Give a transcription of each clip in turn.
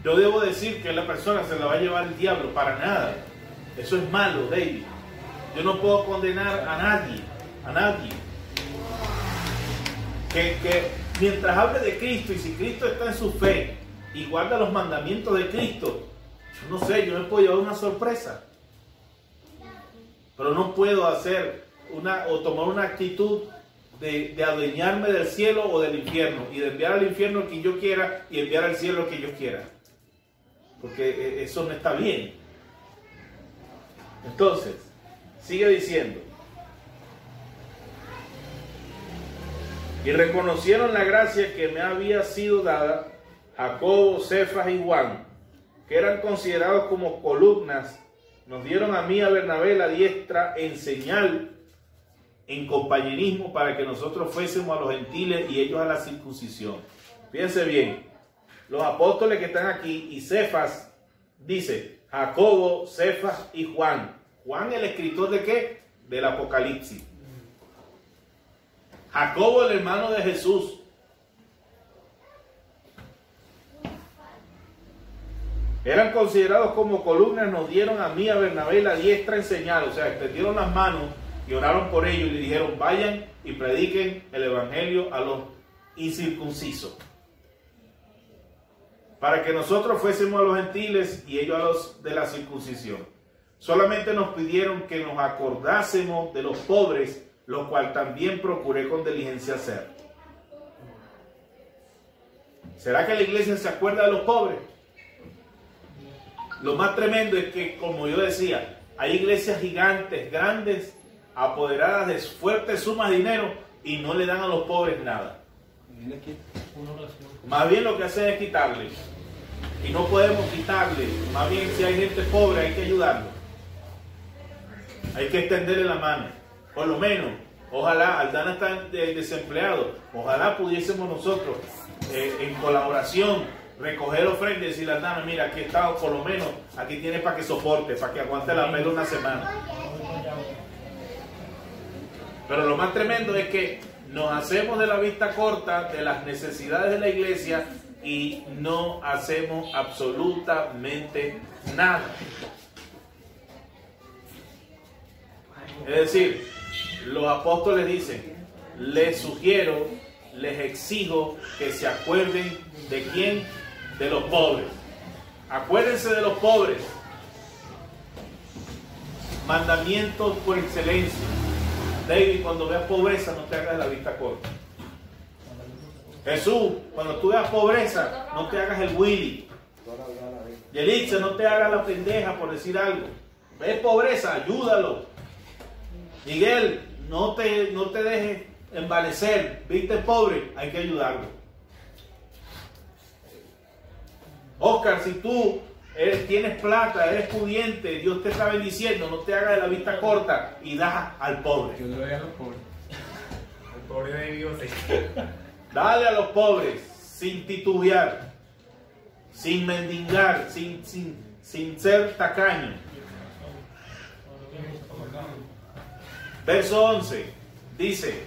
yo debo decir que la persona se la va a llevar el diablo, para nada. Eso es malo, David. Yo no puedo condenar a nadie. Que mientras hable de Cristo y si Cristo está en su fe y guarda los mandamientos de Cristo, yo no sé, yo me puedo llevar una sorpresa. Pero no puedo hacer tomar una actitud de adueñarme del cielo o del infierno y de enviar al infierno a quien yo quiera y enviar al cielo a quien yo quiera. Porque eso no está bien. Entonces, sigue diciendo. Y reconocieron la gracia que me había sido dada Jacobo, Cefas y Juan, que eran considerados como columnas. Nos dieron a mí, a Bernabé, la diestra en señal, en compañerismo, para que nosotros fuésemos a los gentiles y ellos a la circuncisión. Fíjense bien, los apóstoles que están aquí, y Cefas, dice Jacobo, Cefas y Juan. Juan, el escritor de ¿qué? Del Apocalipsis. Jacobo, el hermano de Jesús. Eran considerados como columnas, nos dieron a mí, a Bernabé, la diestra en señal. O sea, extendieron las manos y oraron por ellos y le dijeron, vayan y prediquen el evangelio a los incircuncisos, para que nosotros fuésemos a los gentiles y ellos a los de la circuncisión. Solamente nos pidieron que nos acordásemos de los pobres, lo cual también procuré con diligencia hacer. ¿Será que la iglesia se acuerda de los pobres? Lo más tremendo es que, como yo decía, hay iglesias gigantes, grandes, apoderadas de fuertes sumas de dinero y no le dan a los pobres nada. Más bien lo que hacen es quitarle. Y no podemos quitarle. Más bien, si hay gente pobre, hay que ayudarlo. Hay que extenderle la mano. Por lo menos, ojalá, Aldana está desempleado, ojalá pudiésemos nosotros, en colaboración, recoger ofrendas y decirle a Aldana, mira, aquí está, por lo menos, aquí tienes para que soporte, para que aguante la pela una semana. Pero lo más tremendo es que nos hacemos de la vista corta de las necesidades de la iglesia y no hacemos absolutamente nada. Es decir, los apóstoles dicen, les sugiero, les exijo que se acuerden de quién, de los pobres. Acuérdense de los pobres. Mandamientos por excelencia. David, cuando veas pobreza, no te hagas la vista corta. Jesús, cuando tú veas pobreza, no te hagas el Willy. Yelitza, no te hagas la pendeja por decir algo. Ves pobreza, ayúdalo. Miguel, no te dejes envanecer. Viste pobre, hay que ayudarlo. Oscar, si tú tienes plata, eres pudiente, Dios te está bendiciendo, no te hagas de la vista corta y das al pobre. Yo le doy a los pobres. Al pobre de Dios. Dale a los pobres sin titubear, sin mendigar, sin ser tacaño. Verso 11 dice,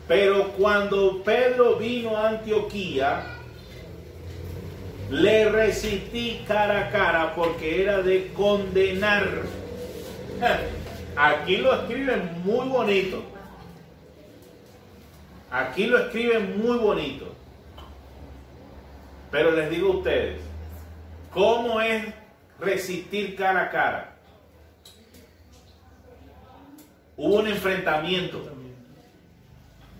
pero cuando Pedro vino a Antioquía, le resistí cara a cara porque era de condenar. Aquí lo escriben muy bonito. Aquí lo escriben muy bonito. Pero les digo a ustedes, ¿cómo es resistir cara a cara? Hubo un enfrentamiento.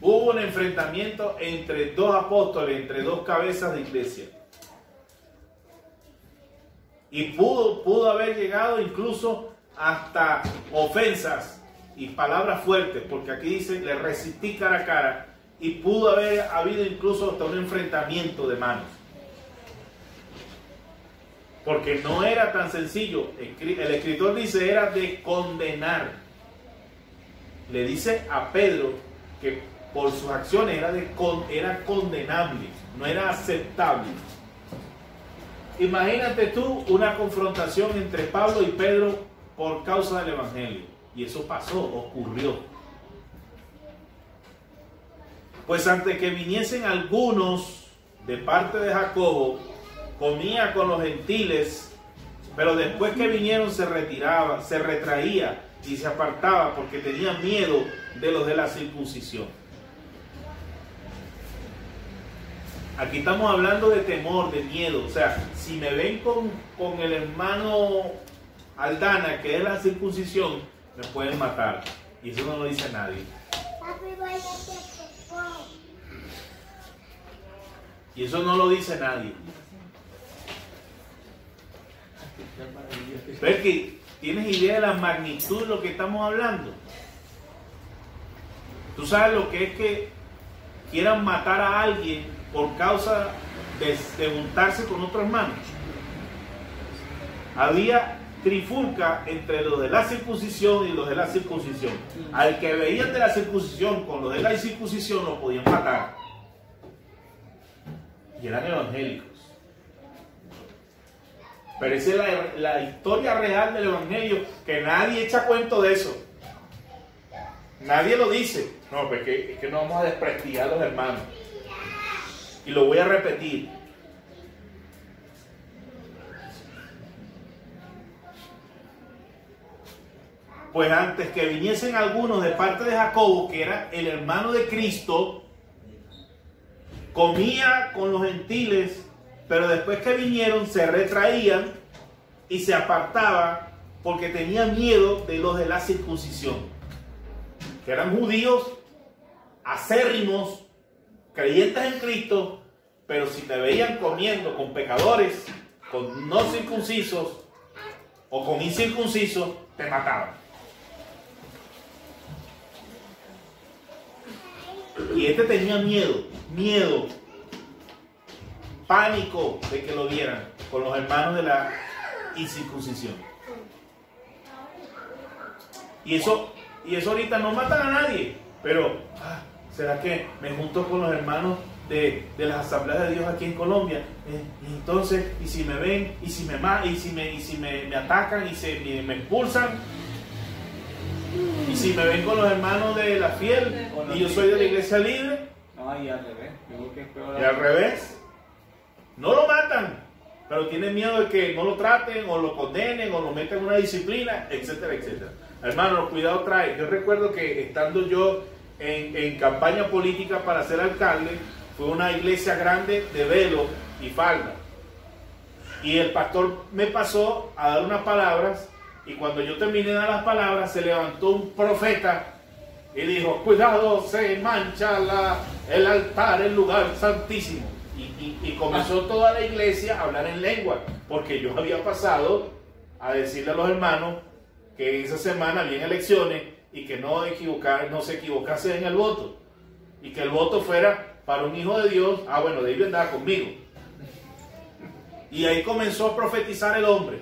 Hubo un enfrentamiento entre dos apóstoles, entre dos cabezas de iglesia. Y pudo haber llegado incluso hasta ofensas y palabras fuertes, porque aquí dice, le resistí cara a cara, y pudo haber habido incluso hasta un enfrentamiento de manos. Porque no era tan sencillo. El escritor dice, era de condenar. Le dice a Pedro que por sus acciones era condenable, no era aceptable. Imagínate tú una confrontación entre Pablo y Pedro por causa del evangelio. Y eso pasó, ocurrió. Pues antes que viniesen algunos de parte de Jacobo, comía con los gentiles, pero después que vinieron se retiraba, se retraía y se apartaba porque tenía miedo de los de la circuncisión. Aquí estamos hablando de temor, de miedo. O sea, si me ven con el hermano Aldana, que es la circuncisión, me pueden matar. Y eso no lo dice nadie. Y eso no lo dice nadie. ¿Ves que tienes idea de la magnitud de lo que estamos hablando? ¿Tú sabes lo que es que quieran matar a alguien por causa de juntarse con otro hermano? Había trifulca entre los de la circuncisión y los de la circuncisión. Al que veían de la circuncisión con los de la incircuncisión lo podían matar. Y eran evangélicos. Pero esa es la historia real del evangelio, que nadie echa cuento de eso. Nadie lo dice. No, pues es que no vamos a desprestigiar a los hermanos. Y lo voy a repetir. Pues antes que viniesen algunos de parte de Jacobo, que era el hermano de Cristo, comía con los gentiles, pero después que vinieron se retraían y se apartaba porque tenía miedo de los de la circuncisión, que eran judíos acérrimos, creyentes en Cristo, pero si te veían comiendo con pecadores, con no circuncisos o con incircuncisos, te mataban. Y este tenía miedo, pánico de que lo vieran con los hermanos de la incircuncisión. Y eso ahorita no matan a nadie, pero ¿será que me junto con los hermanos de las asambleas de Dios aquí en Colombia? Y entonces, y si me ven, y si me atacan, y me expulsan, y si me ven con los hermanos de la fiel, y yo soy de la iglesia libre, no, y al revés, yo creo que es peor. Y al revés, no lo matan, pero tienen miedo de que no lo traten, o lo condenen, o lo metan en una disciplina, etcétera, etcétera. Hermano, cuidado trae. Yo recuerdo que estando yo en campaña política para ser alcalde, fue una iglesia grande de velo y falda. Y el pastor me pasó a dar unas palabras, y cuando yo terminé de dar las palabras, se levantó un profeta y dijo: cuidado, se mancha el altar, el lugar santísimo. Y comenzó toda la iglesia a hablar en lengua, porque yo había pasado a decirle a los hermanos que esa semana había elecciones y que no se equivocasen en el voto, y que el voto fuera para un hijo de Dios. Bueno, David andaba conmigo. Y ahí comenzó a profetizar el hombre.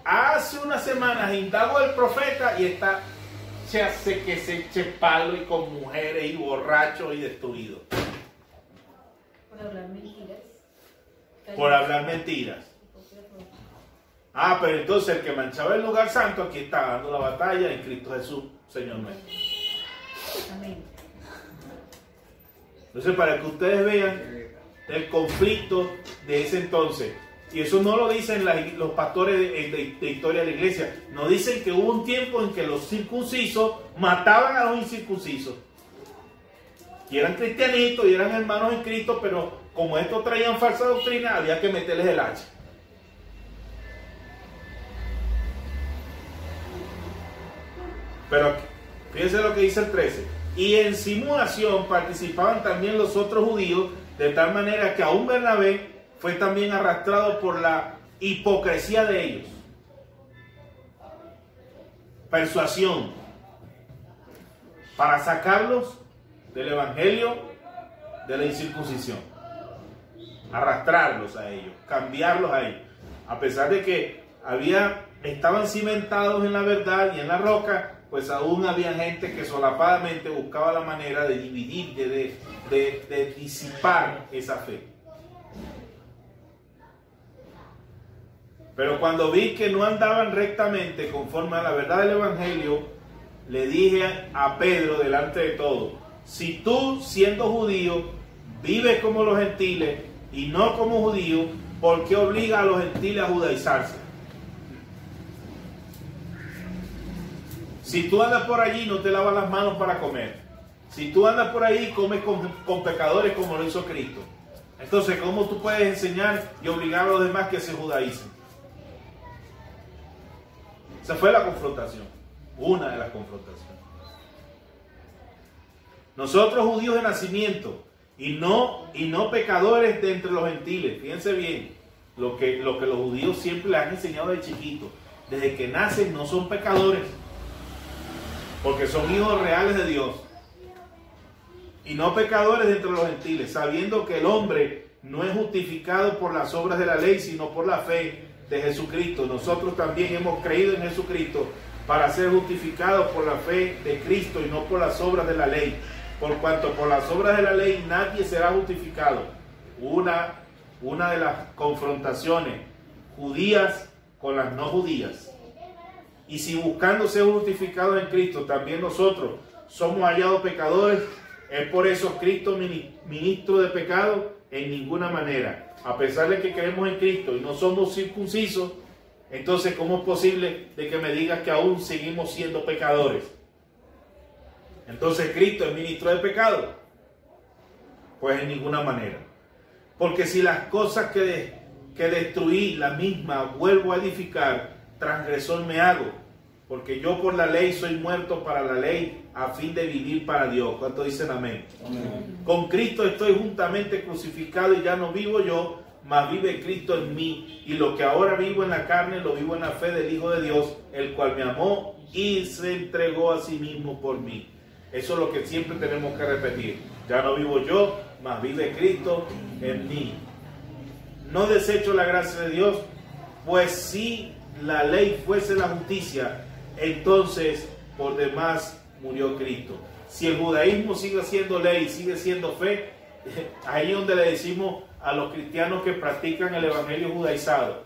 Hace unas semanas indagó el profeta y está, se hace que se eche palo, y con mujeres y borrachos y destruidos. Por hablar mentiras. Por hablar mentiras. Pero entonces el que manchaba el lugar santo, aquí está dando la batalla en Cristo Jesús, Señor nuestro. Amén. Entonces, para que ustedes vean el conflicto de ese entonces. Y eso no lo dicen los pastores de historia de la iglesia. No dicen que hubo un tiempo en que los circuncisos mataban a los incircuncisos. Y eran cristianitos y eran hermanos en Cristo, pero como estos traían falsa doctrina, había que meterles el hacha. Pero fíjense lo que dice el 13. Y en simulación participaban también los otros judíos, de tal manera que aún Bernabé fue también arrastrado por la hipocresía de ellos. Persuasión. Para sacarlos del evangelio de la incircuncisión. Arrastrarlos a ellos, cambiarlos a ellos. A pesar de que estaban cimentados en la verdad y en la roca, pues aún había gente que solapadamente buscaba la manera de dividir, de disipar esa fe. Pero cuando vi que no andaban rectamente conforme a la verdad del evangelio, le dije a Pedro delante de todos: si tú, siendo judío, vives como los gentiles, y no como judío, porque obliga a los gentiles a judaizarse. Si tú andas por allí, no te lavas las manos para comer. Si tú andas por ahí, comes con pecadores como lo hizo Cristo. Entonces, ¿cómo tú puedes enseñar y obligar a los demás que se judaicen? Esa fue la confrontación, una de las confrontaciones. Nosotros judíos de nacimiento y no pecadores de entre los gentiles. Fíjense bien, lo que los judíos siempre les han enseñado de chiquitos. Desde que nacen no son pecadores, porque son hijos reales de Dios. Y no pecadores de entre los gentiles, sabiendo que el hombre no es justificado por las obras de la ley, sino por la fe de Jesucristo. Nosotros también hemos creído en Jesucristo para ser justificados por la fe de Cristo y no por las obras de la ley. Por cuanto por las obras de la ley nadie será justificado. Una de las confrontaciones judías con las no judías. Y si buscando ser justificados en Cristo, también nosotros somos hallados pecadores, ¿es por eso Cristo ministro de pecado? En ninguna manera. A pesar de que creemos en Cristo y no somos circuncisos, entonces ¿cómo es posible de que me digas que aún seguimos siendo pecadores? Entonces Cristo es ministro de pecado. Pues en ninguna manera. Porque si las cosas que destruí, la misma vuelvo a edificar, transgresor me hago. Porque yo por la ley soy muerto para la ley, a fin de vivir para Dios. ¿Cuántos dicen amén? Amén. Con Cristo estoy juntamente crucificado y ya no vivo yo, mas vive Cristo en mí. Y lo que ahora vivo en la carne, lo vivo en la fe del Hijo de Dios, el cual me amó y se entregó a sí mismo por mí. Eso es lo que siempre tenemos que repetir. Ya no vivo yo, mas vive Cristo en mí. No desecho la gracia de Dios, pues si la ley fuese la justicia, entonces por demás murió Cristo. Si el judaísmo sigue siendo ley, sigue siendo fe, ahí es donde le decimos a los cristianos que practican el evangelio judaizado: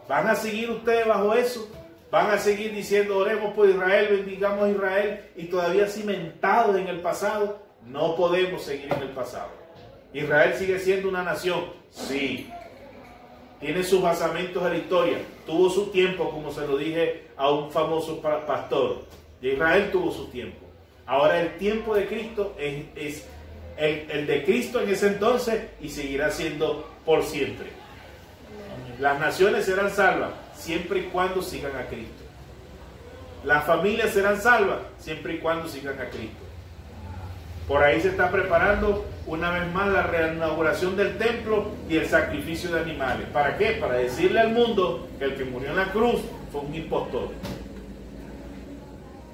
¿van a seguir ustedes bajo eso? ¿Van a seguir diciendo oremos por Israel, bendigamos a Israel, y todavía cimentados en el pasado? No podemos seguir en el pasado. Israel sigue siendo una nación, sí. Tiene sus basamentos en la historia. Tuvo su tiempo, como se lo dije a un famoso pastor. Israel tuvo su tiempo. Ahora el tiempo de Cristo es el de Cristo en ese entonces y seguirá siendo por siempre. Las naciones serán salvas siempre y cuando sigan a Cristo. Las familias serán salvas siempre y cuando sigan a Cristo. Por ahí se está preparando una vez más la reinauguración del templo y el sacrificio de animales. ¿Para qué? Para decirle al mundo que el que murió en la cruz fue un impostor.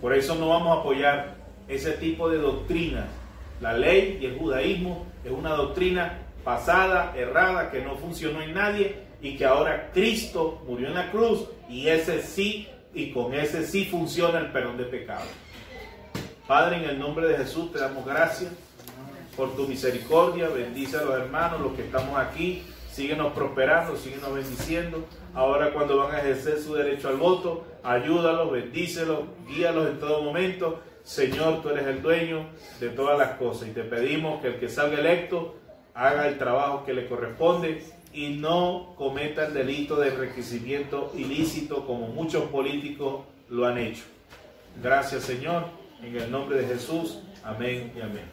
Por eso no vamos a apoyar ese tipo de doctrinas. La ley y el judaísmo es una doctrina pasada, errada, que no funcionó en nadie y que ahora Cristo murió en la cruz y ese sí, y con ese sí funciona el perdón de pecados. Padre, en el nombre de Jesús te damos gracias por tu misericordia. Bendice a los hermanos, los que estamos aquí. Síguenos prosperando, síguenos bendiciendo. Ahora cuando van a ejercer su derecho al voto, ayúdalos, bendícelos, guíalos en todo momento. Señor, tú eres el dueño de todas las cosas y te pedimos que el que salga electo haga el trabajo que le corresponde y no cometa el delito de enriquecimiento ilícito como muchos políticos lo han hecho. Gracias, Señor. En el nombre de Jesús. Amén y amén.